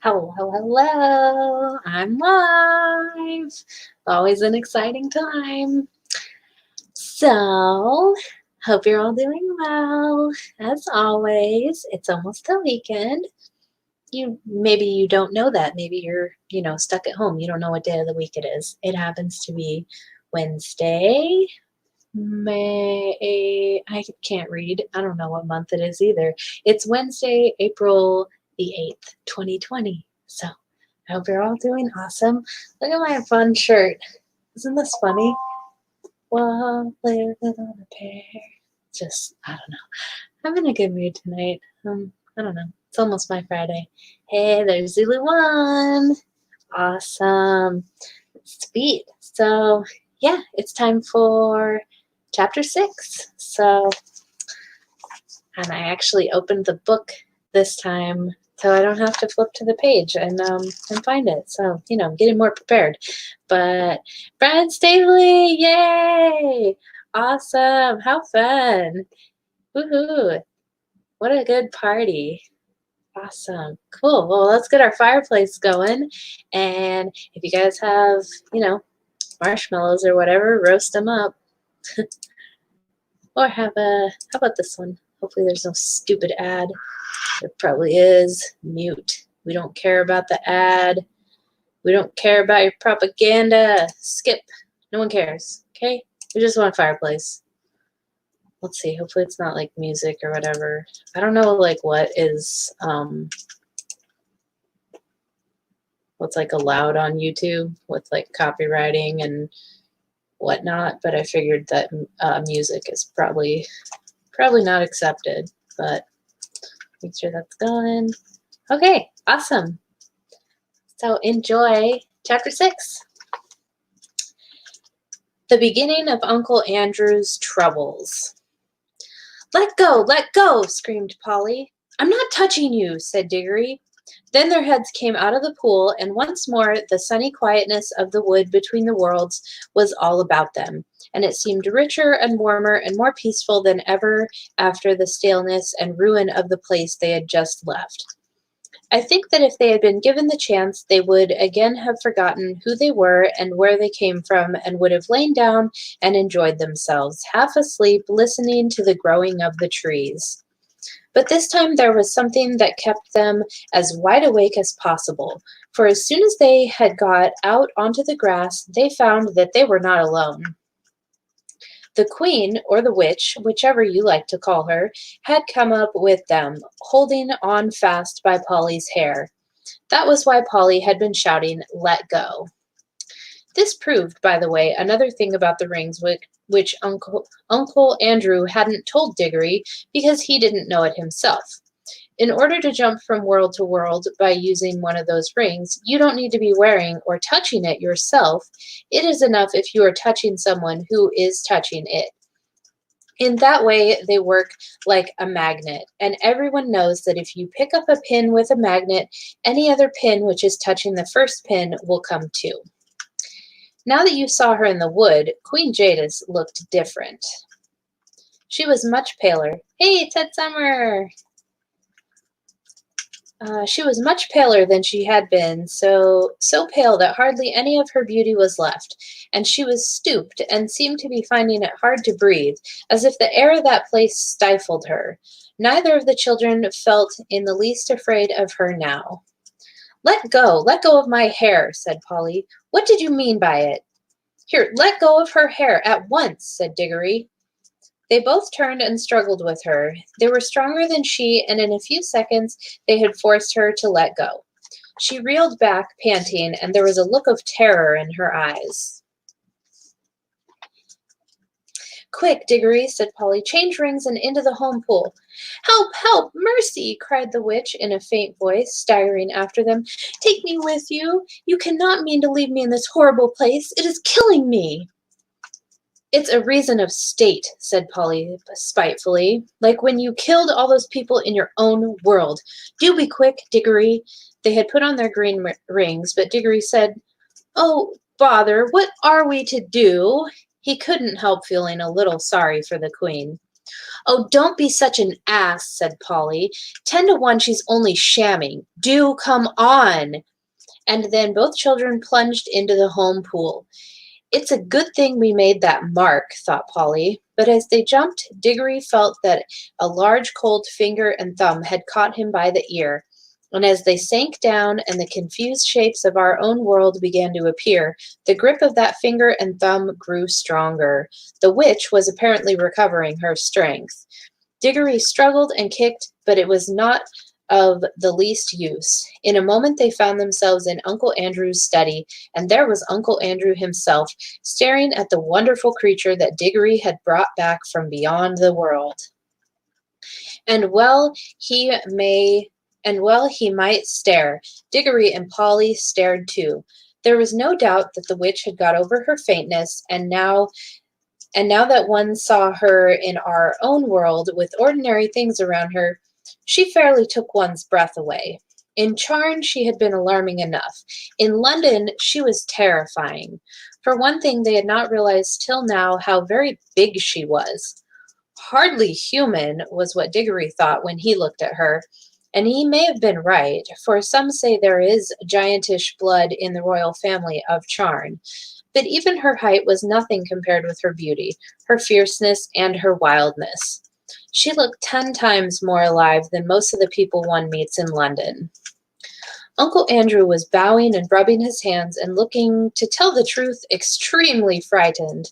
Hello, hello. I'm live. Always an exciting time. So, hope you're all doing well. As always, it's almost the weekend. Maybe you don't know that. Maybe you're, stuck at home. You don't know what day of the week it is. It happens to be Wednesday. I can't read. I don't know what month it is either. It's Wednesday, April the 8th, 2020. So I hope you're all doing awesome. Look at my fun shirt. Isn't this funny? While living on a pear. I don't know. I'm in a good mood tonight. I don't know. It's almost my Friday. Hey, there's Zulu One. Awesome. Sweet. So, yeah, it's time for chapter 6. So, and I actually opened the book this time so I don't have to flip to the page and find it. So, getting more prepared. But Brad Staley, yay! Awesome. How fun. Woohoo. What a good party. Awesome. Cool. Well, let's get our fireplace going. And if you guys have, marshmallows or whatever, roast them up. Or how about this one? Hopefully there's no stupid ad. There probably is. Mute. We don't care about the ad. We don't care about your propaganda. Skip. No one cares. Okay? We just want a fireplace. Let's see. Hopefully it's not like music or whatever. I don't know like what is what's like allowed on YouTube with like copywriting and whatnot, but I figured that music is probably not accepted, but make sure that's going. Okay, awesome. So enjoy chapter 6. The beginning of Uncle Andrew's troubles. Let go, screamed Polly. I'm not touching you, said Diggory. Then their heads came out of the pool, and once more the sunny quietness of the wood between the worlds was all about them, and it seemed richer and warmer and more peaceful than ever after the staleness and ruin of the place they had just left. I think that if they had been given the chance, they would again have forgotten who they were and where they came from, and would have lain down and enjoyed themselves, half asleep, listening to the growing of the trees. But this time there was something that kept them as wide awake as possible, for as soon as they had got out onto the grass, they found that they were not alone. The queen, or the witch, whichever you like to call her, had come up with them, holding on fast by Polly's hair. That was why Polly had been shouting, "Let go." This proved, by the way, another thing about the rings which Uncle Andrew hadn't told Diggory, because he didn't know it himself. In order to jump from world to world by using one of those rings, you don't need to be wearing or touching it yourself. It is enough if you are touching someone who is touching it. In that way, they work like a magnet, and everyone knows that if you pick up a pin with a magnet, any other pin which is touching the first pin will come too. Now that you saw her in the wood, Queen Jadis looked different. She was much paler. Hey, Ted Summer! She was much paler than she had been, so pale that hardly any of her beauty was left, and she was stooped and seemed to be finding it hard to breathe, as if the air of that place stifled her. Neither of the children felt in the least afraid of her now. Let go of my hair, said Polly. What did you mean by it? Here, let go of her hair at once, said Diggory. They both turned and struggled with her. They were stronger than she, and in a few seconds they had forced her to let go. She reeled back, panting, and there was a look of terror in her eyes. Quick, Diggory, said Polly, change rings and into the home pool. Help, help, mercy, cried the witch in a faint voice, staggering after them. Take me with you. You cannot mean to leave me in this horrible place. It is killing me. It's a reason of state, said Polly spitefully, like when you killed all those people in your own world. Do be quick, Diggory. They had put on their green rings, but Diggory said, Oh, bother, what are we to do? He couldn't help feeling a little sorry for the queen. Oh, don't be such an ass, said Polly. 10 to 1 she's only shamming. Do come on. And then both children plunged into the home pool. It's a good thing we made that mark, thought Polly. But as they jumped, Diggory felt that a large cold finger and thumb had caught him by the ear. And as they sank down and the confused shapes of our own world began to appear, the grip of that finger and thumb grew stronger. The witch was apparently recovering her strength. Diggory struggled and kicked, but it was not of the least use. In a moment they found themselves in Uncle Andrew's study, and there was Uncle Andrew himself, staring at the wonderful creature that Diggory had brought back from beyond the world. And well he might stare. Diggory and Polly stared too. There was no doubt that the witch had got over her faintness, and now that one saw her in our own world with ordinary things around her, she fairly took one's breath away. In Charn, she had been alarming enough. In London, she was terrifying. For one thing, they had not realized till now how very big she was. Hardly human was what Diggory thought when he looked at her, and he may have been right, for some say there is giantish blood in the royal family of Charn. But even her height was nothing compared with her beauty, her fierceness, and her wildness. She looked 10 times more alive than most of the people one meets in London. Uncle Andrew was bowing and rubbing his hands and looking, to tell the truth, extremely frightened.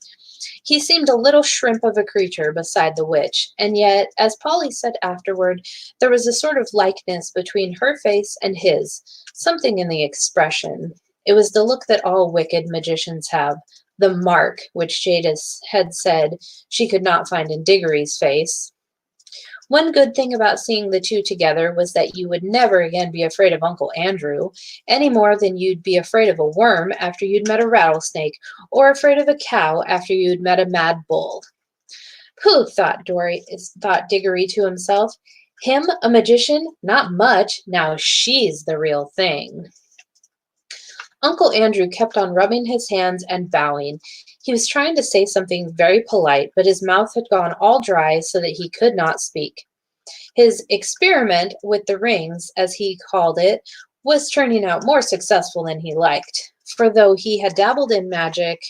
He seemed a little shrimp of a creature beside the witch, and yet, as Polly said afterward, there was a sort of likeness between her face and his, something in the expression. It was the look that all wicked magicians have, the mark which Jadis had said she could not find in Diggory's face. One good thing about seeing the two together was that you would never again be afraid of Uncle Andrew, any more than you'd be afraid of a worm after you'd met a rattlesnake, or afraid of a cow after you'd met a mad bull. Pooh, thought Diggory to himself. Him, a magician? Not much. Now she's the real thing. Uncle Andrew kept on rubbing his hands and bowing. He was trying to say something very polite, but his mouth had gone all dry so that he could not speak. His experiment with the rings, as he called it, was turning out more successful than he liked, for though he had dabbled in magic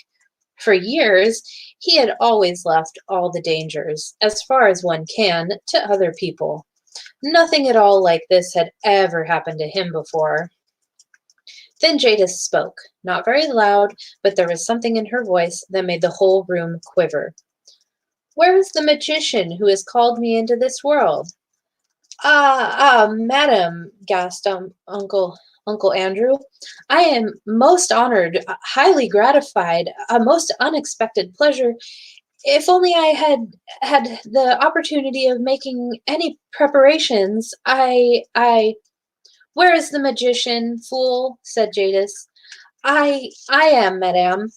for years, he had always left all the dangers, as far as one can, to other people. Nothing at all like this had ever happened to him before. Then Jadis spoke, not very loud, but there was something in her voice that made the whole room quiver. Where is the magician who has called me into this world? Madam, gasped Uncle Andrew. I am most honored, highly gratified, a most unexpected pleasure. If only I had the opportunity of making any preparations, Where is the magician, fool? Said Jadis. I am, madame.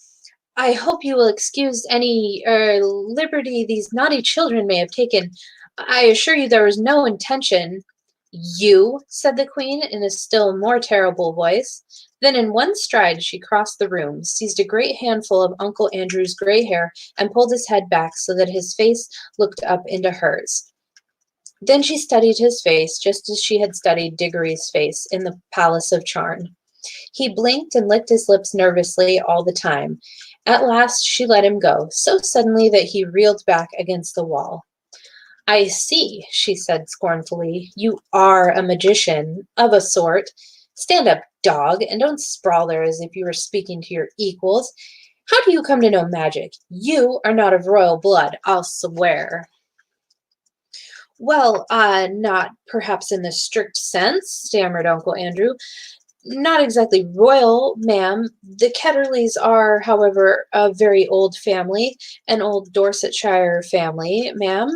I hope you will excuse any liberty these naughty children may have taken. I assure you there was no intention. You, said the queen in a still more terrible voice. Then in one stride she crossed the room, seized a great handful of Uncle Andrew's gray hair, and pulled his head back so that his face looked up into hers. Then she studied his face just as she had studied Diggory's face in the palace of Charn. He blinked and licked his lips nervously all the time. At last she let him go, so suddenly that he reeled back against the wall. I see, she said scornfully. You are a magician, of a sort. Stand up, dog, and don't sprawl there as if you were speaking to your equals. How do you come to know magic? You are not of royal blood, I'll swear. Well, not perhaps in the strict sense, stammered Uncle Andrew. Not exactly royal, ma'am. The Ketterleys are, however, a very old family, an old Dorsetshire family, ma'am.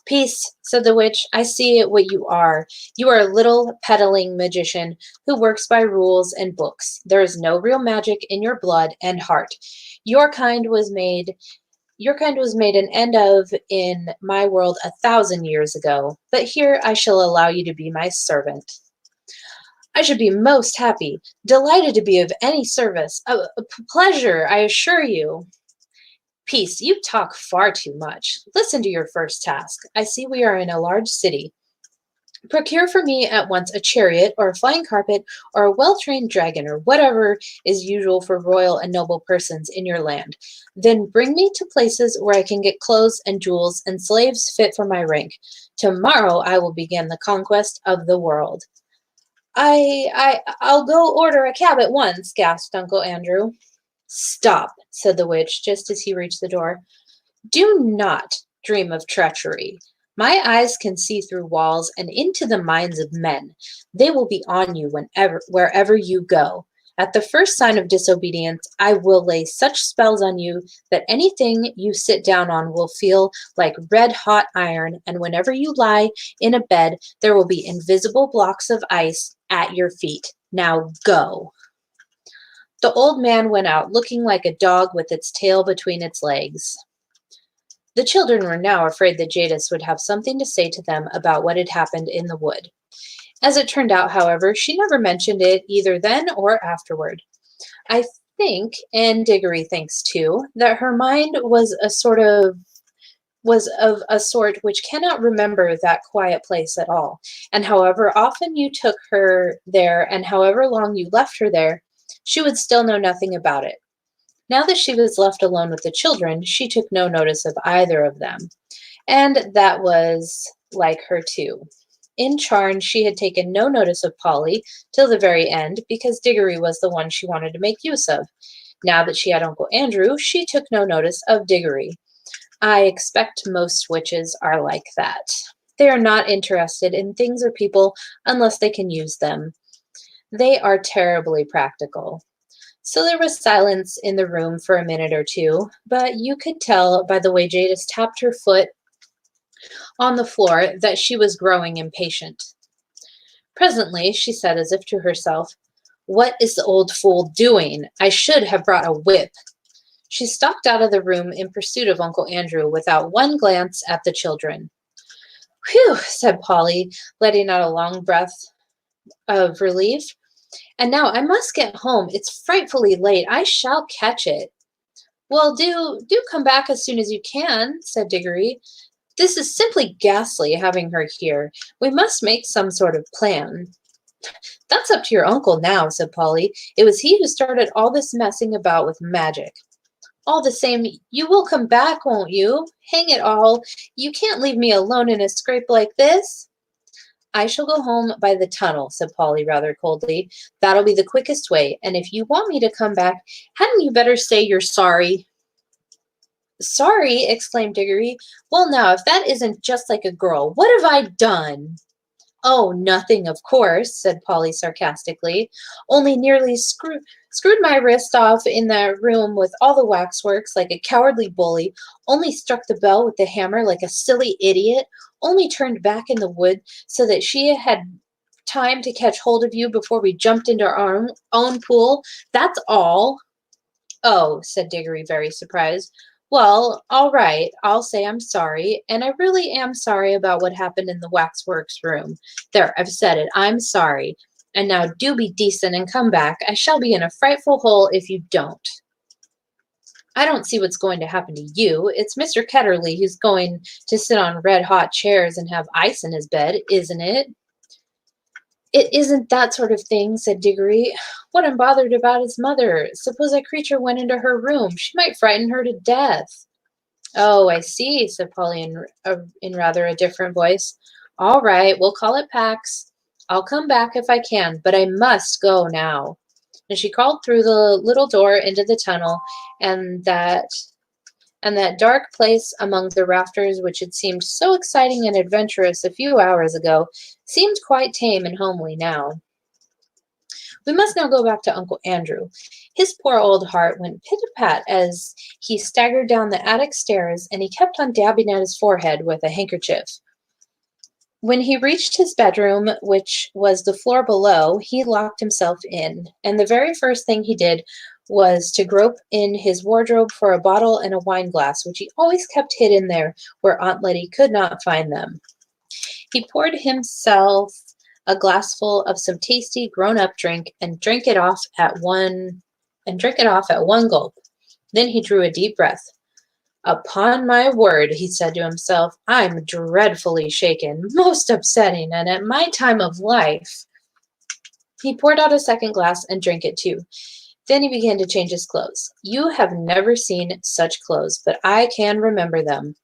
Peace, said the witch. I see what you are. You are a little peddling magician who works by rules and books. There is no real magic in your blood and heart. Your kind was made an end of in my world 1,000 years ago, but here I shall allow you to be my servant. I should be most happy, delighted to be of any service, a pleasure, I assure you. Peace, you talk far too much. Listen to your first task. I see we are in a large city. Procure for me at once a chariot or a flying carpet or a well-trained dragon or whatever is usual for royal and noble persons in your land. Then bring me to places where I can get clothes and jewels and slaves fit for my rank. Tomorrow I will begin the conquest of the world. I'll go order a cab at once, gasped Uncle Andrew. Stop, said the witch, just as he reached the door. Do not dream of treachery. My eyes can see through walls and into the minds of men. They will be on you wherever you go. At the first sign of disobedience, I will lay such spells on you that anything you sit down on will feel like red-hot iron, and whenever you lie in a bed, there will be invisible blocks of ice at your feet. Now go. The old man went out, looking like a dog with its tail between its legs. The children were now afraid that Jadis would have something to say to them about what had happened in the wood. As it turned out, however, she never mentioned it either then or afterward. I think, and Diggory thinks too, that her mind was of a sort which cannot remember that quiet place at all, and however often you took her there and however long you left her there, she would still know nothing about it. Now that she was left alone with the children, she took no notice of either of them, and that was like her too. In Charn, she had taken no notice of Polly till the very end, because Diggory was the one she wanted to make use of. Now that she had Uncle Andrew, she took no notice of Diggory. I expect most witches are like that. They are not interested in things or people unless they can use them. They are terribly practical. So there was silence in the room for a minute or two, but you could tell by the way Jadis tapped her foot on the floor that she was growing impatient. Presently, she said as if to herself, "What is the old fool doing? I should have brought a whip." She stalked out of the room in pursuit of Uncle Andrew without one glance at the children. "Whew," said Polly, letting out a long breath of relief. "And now I must get home. It's frightfully late. I shall catch it." "Well, do come back as soon as you can," said Diggory. "This is simply ghastly, having her here. We must make some sort of plan." "That's up to your uncle now," said Polly. "It was he who started all this messing about with magic." "All the same, you will come back, won't you? Hang it all, you can't leave me alone in a scrape like this." "I shall go home by the tunnel," said Polly rather coldly. "That'll be the quickest way, and if you want me to come back, hadn't you better say you're sorry?" "Sorry?" exclaimed Diggory. "Well, now, if that isn't just like a girl, what have I done?" "Oh, nothing, of course," said Polly sarcastically. "Only nearly screwed my wrist off in that room with all the waxworks like a cowardly bully, only struck the bell with the hammer like a silly idiot, only turned back in the wood so that she had time to catch hold of you before we jumped into our own pool. That's all." "Oh," said Diggory, very surprised. "Well, all right, I'll say I'm sorry, and I really am sorry about what happened in the waxworks room. There, I've said it. I'm sorry. And now do be decent and come back. I shall be in a frightful hole if you don't." "I don't see what's going to happen to you. It's Mr. Ketterly who's going to sit on red-hot chairs and have ice in his bed, isn't it?" "It isn't that sort of thing," said Diggory. "What I'm bothered about is Mother. Suppose that creature went into her room. She might frighten her to death." "Oh, I see," said Polly in rather a different voice. "All right, we'll call it Pax. I'll come back if I can, but I must go now." And she crawled through the little door into the tunnel, and that dark place among the rafters which had seemed so exciting and adventurous a few hours ago seemed quite tame and homely now. We must now go back to Uncle Andrew. His poor old heart went pit-a-pat as he staggered down the attic stairs, and he kept on dabbing at his forehead with a handkerchief. When he reached his bedroom, which was the floor below, he locked himself in, and the very first thing he did was to grope in his wardrobe for a bottle and a wine glass, which he always kept hidden there where Aunt Letty could not find them. He poured himself a glassful of some tasty grown-up drink and drank it off at one gulp. Then he drew a deep breath. Upon my word, he said to himself, I'm dreadfully shaken, most upsetting, and at my time of life. He poured out a second glass and drank it too. Then he began to change his clothes. You have never seen such clothes, but I can remember them.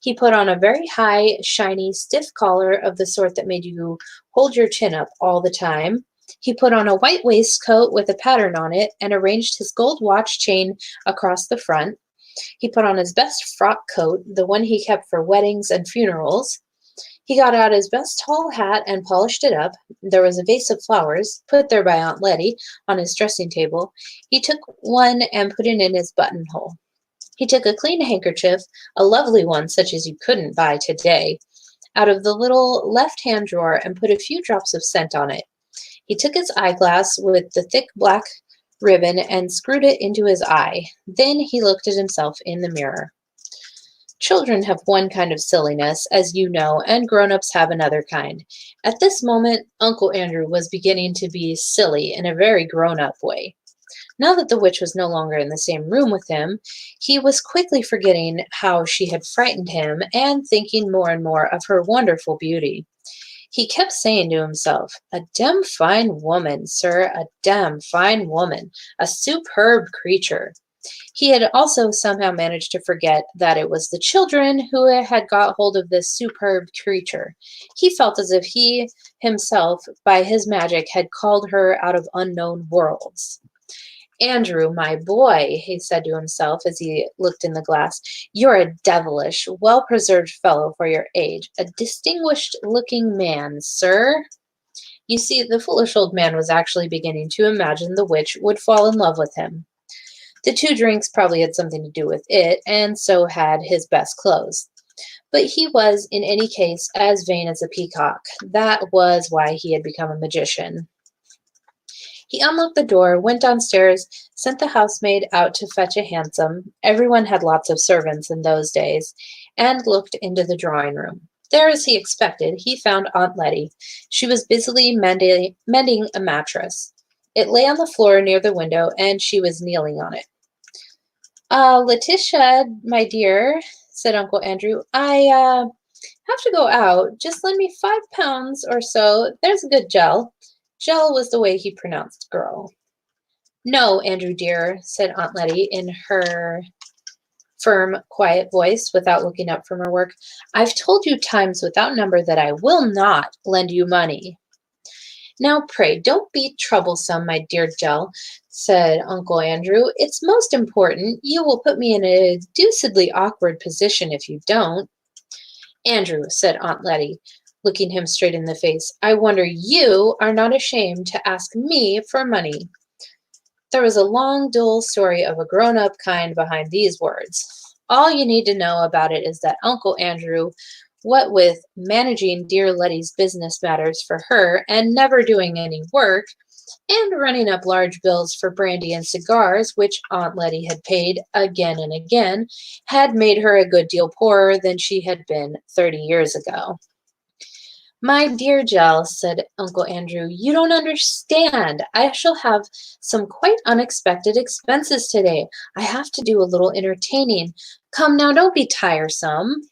He put on a very high, shiny, stiff collar of the sort that made you hold your chin up all the time. He put on a white waistcoat with a pattern on it and arranged his gold watch chain across the front. He put on his best frock coat, the one he kept for weddings and funerals. He got out his best tall hat and polished it up. There was a vase of flowers, put there by Aunt Letty, on his dressing table. He took one and put it in his buttonhole. He took a clean handkerchief, a lovely one such as you couldn't buy today, out of the little left-hand drawer and put a few drops of scent on it. He took his eyeglass with the thick black ribbon and screwed it into his eye. Then he looked at himself in the mirror. Children have one kind of silliness, as you know, and grown-ups have another kind. At this moment, Uncle Andrew was beginning to be silly in a very grown-up way. Now that the witch was no longer in the same room with him, he was quickly forgetting how she had frightened him and thinking more and more of her wonderful beauty. He kept saying to himself, a demn fine woman, sir, a demn fine woman, a superb creature. He had also somehow managed to forget that it was the children who had got hold of this superb creature. He felt as if he himself, by his magic, had called her out of unknown worlds. Andrew, my boy, he said to himself as he looked in the glass, you're a devilish, well-preserved fellow for your age, a distinguished-looking man, sir. You see, the foolish old man was actually beginning to imagine the witch would fall in love with him. The 2 drinks probably had something to do with it, and so had his best clothes. But he was, in any case, as vain as a peacock. That was why he had become a magician. He unlocked the door, went downstairs, sent the housemaid out to fetch a hansom. Everyone had lots of servants in those days, and looked into the drawing room. There, as he expected, he found Aunt Letty. She was busily mending a mattress. It lay on the floor near the window, and she was kneeling on it. Letitia, my dear, said Uncle Andrew, I have to go out. Just lend me £5 or so. There's a good Gel. Gel was the way he pronounced girl. No, Andrew dear, said Aunt Letty in her firm, quiet voice, without looking up from her work. I've told you times without number that I will not lend you money. Now, pray, don't be troublesome, my dear Gel, said Uncle Andrew. It's most important. You will put me in a deucedly awkward position if you don't. Andrew, said Aunt Letty, looking him straight in the face, I wonder you are not ashamed to ask me for money. There was a long, dull story of a grown-up kind behind these words. All you need to know about it is that Uncle Andrew, what with managing dear Letty's business matters for her and never doing any work, and running up large bills for brandy and cigars, which Aunt Letty had paid again and again, had made her a good deal poorer than she had been 30 years ago. My dear Gel, said Uncle Andrew, you don't understand. I shall have some quite unexpected expenses today. I have to do a little entertaining. Come now, don't be tiresome.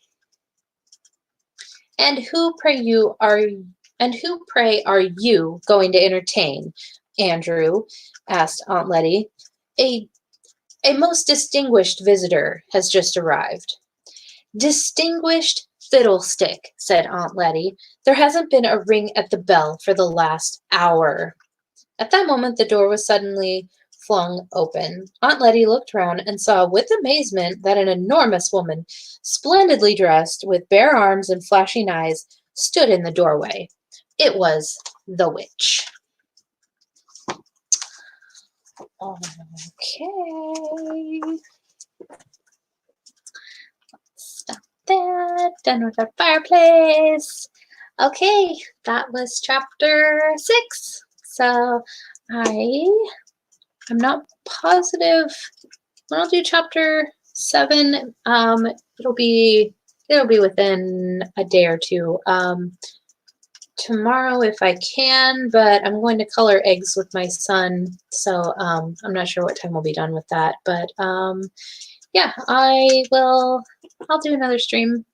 And who pray are you going to entertain, Andrew? Asked Aunt Letty. A most distinguished visitor has just arrived. Distinguished fiddlestick, said Aunt Letty. There hasn't been a ring at the bell for the last hour. At that moment the door was suddenly flung open. Aunt Letty looked round and saw with amazement that an enormous woman, splendidly dressed, with bare arms and flashing eyes, stood in the doorway. It was the witch. Okay. Stop that. Done with our fireplace. Okay, that was chapter 6. So I'm not positive when I'll do chapter 7. It'll be within a day or two. Tomorrow if I can, but I'm going to color eggs with my son, so I'm not sure what time we'll be done with that. But yeah, I'll do another stream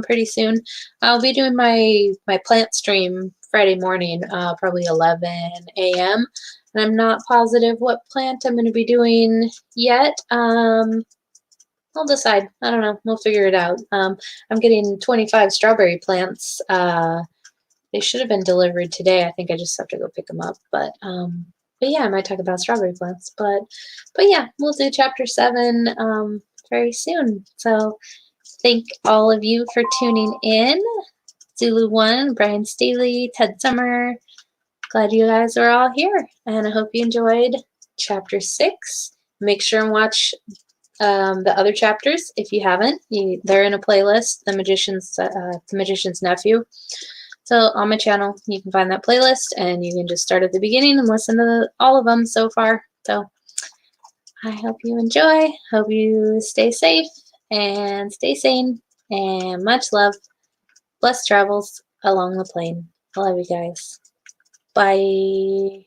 pretty soon. I'll be doing my plant stream Friday morning, probably 11 a.m. And I'm not positive what plant I'm going to be doing yet. I'll decide. I don't know. We'll figure it out. I'm getting 25 strawberry plants. They should have been delivered today. I think I just have to go pick them up. But yeah, I might talk about strawberry plants. But yeah, we'll do chapter 7 very soon. So thank all of you for tuning in. Zulu One, Brian Staley, Ted Summer. Glad you guys are all here, and I hope you enjoyed chapter 6. Make sure and watch the other chapters if you haven't. They're in a playlist, The Magician's Nephew. So on my channel, you can find that playlist, and you can just start at the beginning and listen to all of them so far. So I hope you enjoy. Hope you stay safe and stay sane. And much love. Blessed travels along the plane. I love you guys. Bye.